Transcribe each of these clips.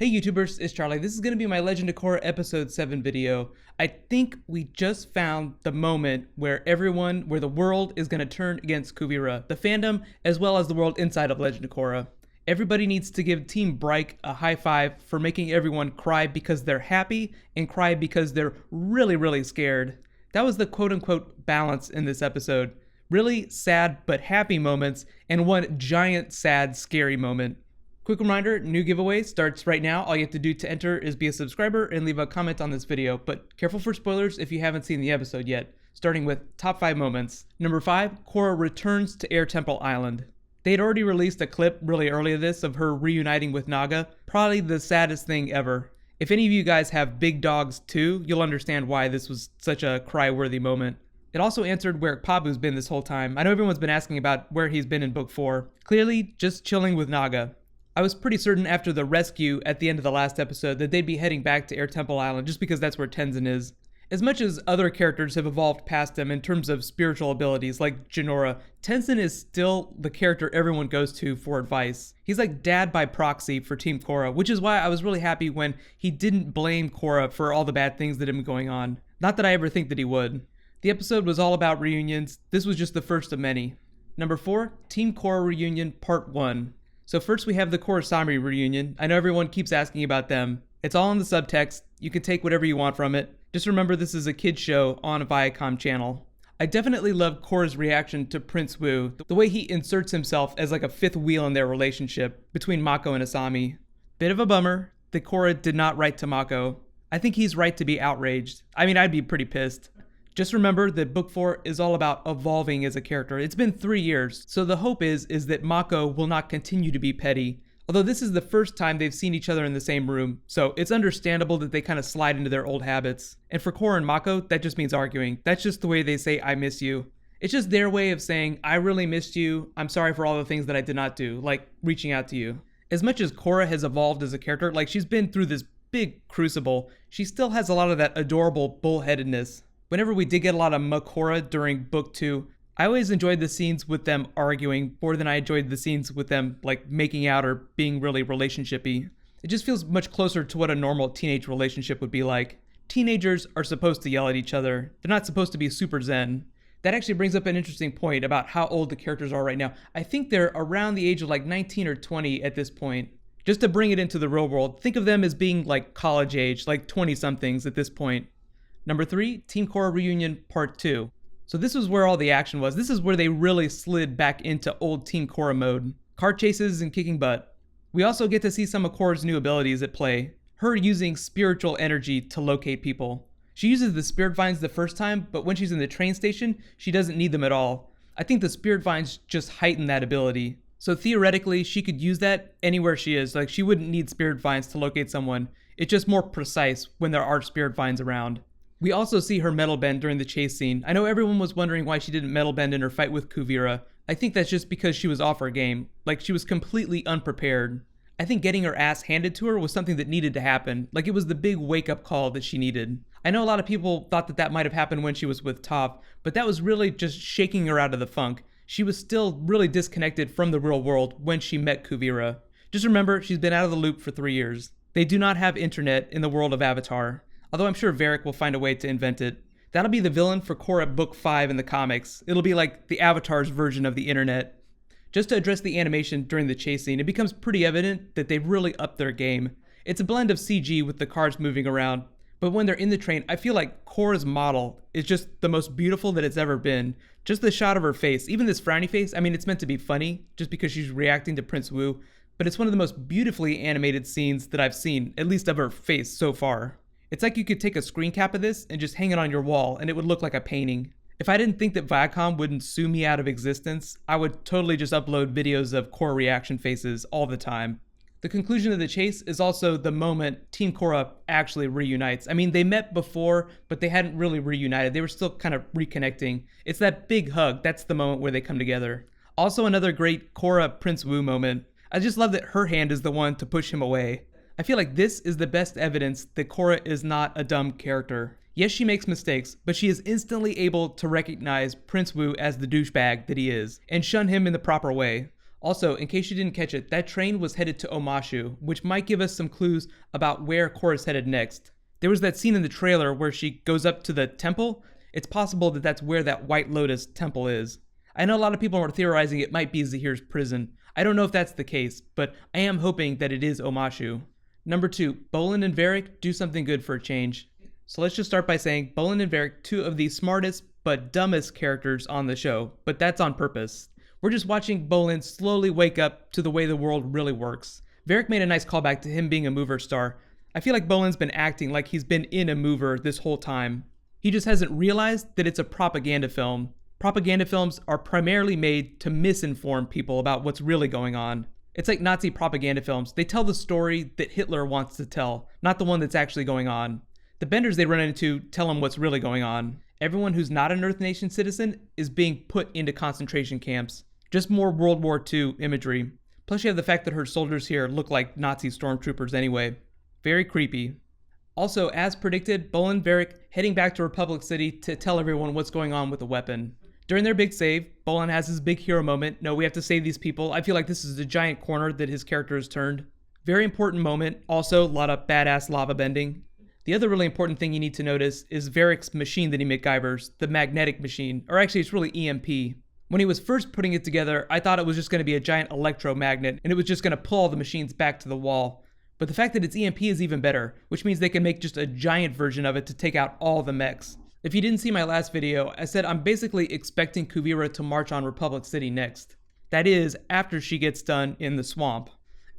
Hey YouTubers, it's Charlie. This is going to be my Legend of Korra episode 7 video. I think we just found the moment where the world is going to turn against Kuvira, the fandom, as well as the world inside of Legend of Korra. Everybody needs to give Team Varrick a high five for making everyone cry because they're happy and cry because they're really scared. That was the quote-unquote balance in this episode. Really sad but happy moments and one giant sad scary moment. Quick reminder, new giveaway starts right now. All you have to do to enter is be a subscriber and leave a comment on this video, but careful for spoilers if you haven't seen the episode yet. Starting with top 5 moments. Number 5, Korra returns to Air Temple Island. They had already released a clip really early of this of her reuniting with Naga, probably the saddest thing ever. If any of you guys have big dogs too, you'll understand why this was such a cry-worthy moment. It also answered where Pabu's been this whole time. I know everyone's been asking about where he's been in book 4. Clearly, just chilling with Naga. I was pretty certain after the rescue at the end of the last episode that they'd be heading back to Air Temple Island just because that's where Tenzin is. As much as other characters have evolved past him in terms of spiritual abilities like Jinora, Tenzin is still the character everyone goes to for advice. He's like dad by proxy for Team Korra, which is why I was really happy when he didn't blame Korra for all the bad things that have been going on. Not that I ever think that he would. The episode was all about reunions. This was just the first of many. Number 4, Team Korra Reunion Part 1. So first we have the Korrasami reunion. I know everyone keeps asking about them. It's all in the subtext. You can take whatever you want from it. Just remember this is a kid's show on a Viacom channel. I definitely love Korra's reaction to Prince Wu, the way he inserts himself as like a fifth wheel in their relationship between Mako and Asami. Bit of a bummer that Korra did not write to Mako. I think he's right to be outraged. I mean, I'd be pretty pissed. Just remember that book 4 is all about evolving as a character. It's been 3 years, so the hope is that Mako will not continue to be petty. Although this is the first time they've seen each other in the same room, so it's understandable that they kind of slide into their old habits. And for Korra and Mako, that just means arguing. That's just the way they say, I miss you. It's just their way of saying, I really missed you, I'm sorry for all the things that I did not do, like reaching out to you. As much as Korra has evolved as a character, like she's been through this big crucible, she still has a lot of that adorable bullheadedness. Whenever we did get a lot of Makora during book 2, I always enjoyed the scenes with them arguing more than I enjoyed the scenes with them like making out or being really relationshipy. It just feels much closer to what a normal teenage relationship would be like. Teenagers are supposed to yell at each other. They're not supposed to be super zen. That actually brings up an interesting point about how old the characters are right now. I think they're around the age of like 19 or 20 at this point. Just to bring it into the real world, think of them as being like college age, like 20-somethings at this point. Number 3, Team Korra Reunion Part 2. So this was where all the action was. This is where they really slid back into old Team Korra mode. Car chases and kicking butt. We also get to see some of Korra's new abilities at play. Her using spiritual energy to locate people. She uses the spirit vines the first time, but when she's in the train station, she doesn't need them at all. I think the spirit vines just heighten that ability. So theoretically, she could use that anywhere she is. Like she wouldn't need spirit vines to locate someone. It's just more precise when there are spirit vines around. We also see her metal bend during the chase scene. I know everyone was wondering why she didn't metal bend in her fight with Kuvira. I think that's just because she was off her game. Like she was completely unprepared. I think getting her ass handed to her was something that needed to happen. Like it was the big wake-up call that she needed. I know a lot of people thought that might have happened when she was with Toph, but that was really just shaking her out of the funk. She was still really disconnected from the real world when she met Kuvira. Just remember, she's been out of the loop for 3 years. They do not have internet in the world of Avatar. Although I'm sure Varrick will find a way to invent it. That'll be the villain for Korra Book 5 in the comics. It'll be like the Avatar's version of the internet. Just to address the animation during the chase scene, it becomes pretty evident that they've really upped their game. It's a blend of CG with the cars moving around, but when they're in the train, I feel like Korra's model is just the most beautiful that it's ever been. Just the shot of her face, even this frowny face, I mean it's meant to be funny, just because she's reacting to Prince Wu, but it's one of the most beautifully animated scenes that I've seen, at least of her face so far. It's like you could take a screen cap of this and just hang it on your wall and it would look like a painting. If I didn't think that Viacom wouldn't sue me out of existence, I would totally just upload videos of Korra reaction faces all the time. The conclusion of the chase is also the moment Team Korra actually reunites. I mean, they met before, but they hadn't really reunited. They were still kind of reconnecting. It's that big hug. That's the moment where they come together. Also another great Korra Prince Wu moment. I just love that her hand is the one to push him away. I feel like this is the best evidence that Korra is not a dumb character. Yes, she makes mistakes, but she is instantly able to recognize Prince Wu as the douchebag that he is, and shun him in the proper way. Also, in case you didn't catch it, that train was headed to Omashu, which might give us some clues about where Korra's headed next. There was that scene in the trailer where she goes up to the temple. It's possible that that's where that White Lotus temple is. I know a lot of people are theorizing it might be Zahir's prison. I don't know if that's the case, but I am hoping that it is Omashu. Number 2, Bolin and Varrick do something good for a change. So let's just start by saying Bolin and Varrick, two of the smartest but dumbest characters on the show, but that's on purpose. We're just watching Bolin slowly wake up to the way the world really works. Varrick made a nice callback to him being a mover star. I feel like Bolin's been acting like he's been in a mover this whole time. He just hasn't realized that it's a propaganda film. Propaganda films are primarily made to misinform people about what's really going on. It's like Nazi propaganda films. They tell the story that Hitler wants to tell, not the one that's actually going on. The benders they run into tell them what's really going on. Everyone who's not an Earth Nation citizen is being put into concentration camps. Just more World War II imagery. Plus you have the fact that her soldiers here look like Nazi stormtroopers anyway. Very creepy. Also, as predicted, Bolin and Varrick heading back to Republic City to tell everyone what's going on with the weapon. During their big save, Bolin has his big hero moment. No, we have to save these people. I feel like this is a giant corner that his character has turned. Very important moment. Also, a lot of badass lava bending. The other really important thing you need to notice is Varrick's machine that he MacGyvers, the magnetic machine, or actually it's really EMP. When he was first putting it together, I thought it was just going to be a giant electromagnet and it was just going to pull all the machines back to the wall. But the fact that it's EMP is even better, which means they can make just a giant version of it to take out all the mechs. If you didn't see my last video, I said I'm basically expecting Kuvira to march on Republic City next. That is, after she gets done in the swamp.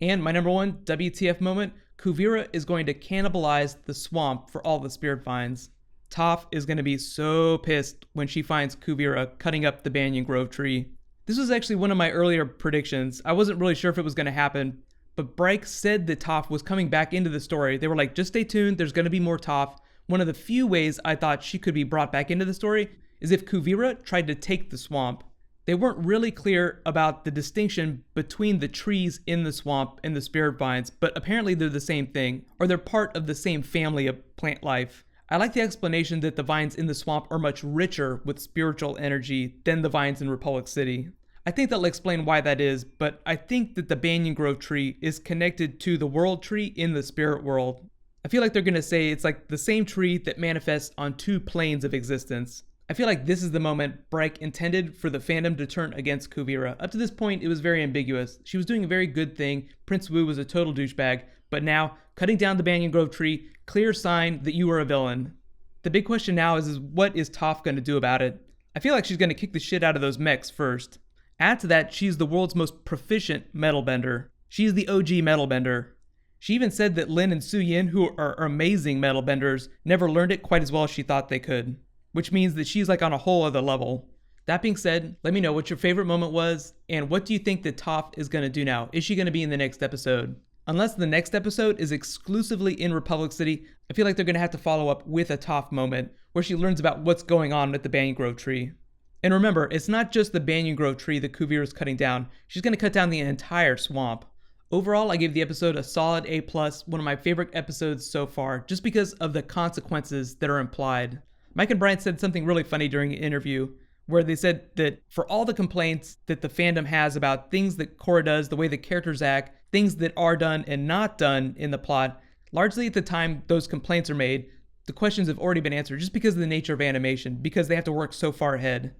And my number 1 WTF moment, Kuvira is going to cannibalize the swamp for all the spirit vines. Toph is going to be so pissed when she finds Kuvira cutting up the Banyan Grove tree. This was actually one of my earlier predictions. I wasn't really sure if it was going to happen, but Varrick said that Toph was coming back into the story. They were like, just stay tuned, there's going to be more Toph. One of the few ways I thought she could be brought back into the story is if Kuvira tried to take the swamp. They weren't really clear about the distinction between the trees in the swamp and the spirit vines, but apparently they're the same thing, or they're part of the same family of plant life. I like the explanation that the vines in the swamp are much richer with spiritual energy than the vines in Republic City. I think that'll explain why that is, but I think that the Banyan Grove tree is connected to the world tree in the spirit world. I feel like they're going to say it's like the same tree that manifests on 2 planes of existence. I feel like this is the moment Varrick intended for the fandom to turn against Kuvira. Up to this point, it was very ambiguous. She was doing a very good thing. Prince Wu was a total douchebag, but now, cutting down the Banyan Grove tree, clear sign that you are a villain. The big question now is what is Toph going to do about it? I feel like she's going to kick the shit out of those mechs first. Add to that, she's the world's most proficient metal bender. She's the OG metal bender. She even said that Lin and Su Yin, who are amazing metal benders, never learned it quite as well as she thought they could. Which means that she's like on a whole other level. That being said, let me know what your favorite moment was, and what do you think that Toph is going to do now? Is she going to be in the next episode? Unless the next episode is exclusively in Republic City, I feel like they're going to have to follow up with a Toph moment, where she learns about what's going on with the Banyan Grove tree. And remember, it's not just the Banyan Grove tree that Kuvira is cutting down, she's going to cut down the entire swamp. Overall, I gave the episode a solid A+, one of my favorite episodes so far, just because of the consequences that are implied. Mike and Brian said something really funny during an interview, where they said that for all the complaints that the fandom has about things that Korra does, the way the characters act, things that are done and not done in the plot, largely at the time those complaints are made, the questions have already been answered just because of the nature of animation, because they have to work so far ahead.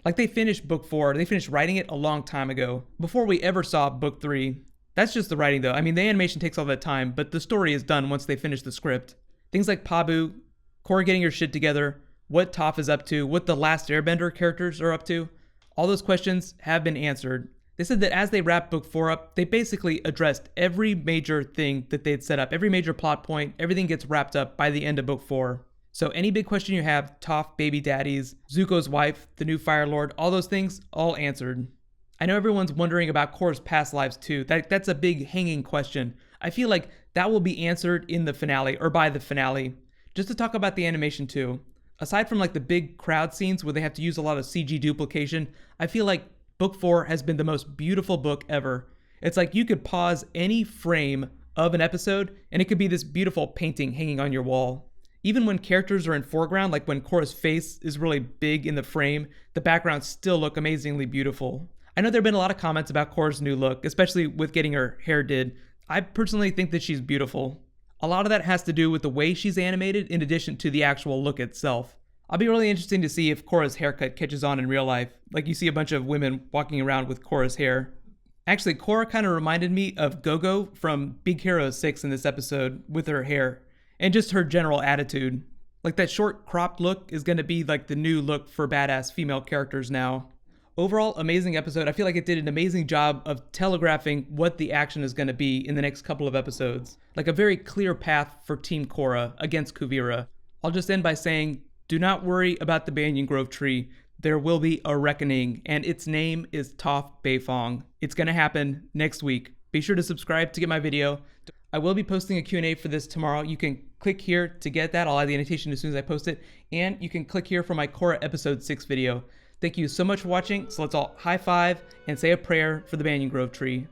Like they finished book 4, they finished writing it a long time ago, before we ever saw book 3. That's just the writing though. I mean, the animation takes all that time, but the story is done once they finish the script. Things like Pabu, Korra getting her shit together, what Toph is up to, what the Last Airbender characters are up to, all those questions have been answered. They said that as they wrapped book 4 up, they basically addressed every major thing that they'd set up, every major plot point, everything gets wrapped up by the end of book 4. So any big question you have, Toph, baby daddies, Zuko's wife, the new Fire Lord, all those things, all answered. I know everyone's wondering about Korra's past lives too. That's a big hanging question. I feel like that will be answered in the finale, or by the finale. Just to talk about the animation too. Aside from like the big crowd scenes where they have to use a lot of CG duplication, I feel like book 4 has been the most beautiful book ever. It's like you could pause any frame of an episode and it could be this beautiful painting hanging on your wall. Even when characters are in foreground, like when Korra's face is really big in the frame, the backgrounds still look amazingly beautiful. I know there have been a lot of comments about Korra's new look, especially with getting her hair did. I personally think that she's beautiful. A lot of that has to do with the way she's animated in addition to the actual look itself. I'll be really interested to see if Korra's haircut catches on in real life. Like you see a bunch of women walking around with Korra's hair. Actually, Korra kind of reminded me of Gogo from Big Hero 6 in this episode with her hair and just her general attitude. Like that short cropped look is going to be like the new look for badass female characters now. Overall, amazing episode. I feel like it did an amazing job of telegraphing what the action is going to be in the next couple of episodes. Like a very clear path for Team Korra against Kuvira. I'll just end by saying, do not worry about the Banyan Grove tree. There will be a reckoning, and its name is Toph Beifong. It's going to happen next week. Be sure to subscribe to get my video. I will be posting a Q&A for this tomorrow. You can click here to get that. I'll add the annotation as soon as I post it. And you can click here for my Korra episode 6 video. Thank you so much for watching. So let's all high five and say a prayer for the Banyan Grove tree.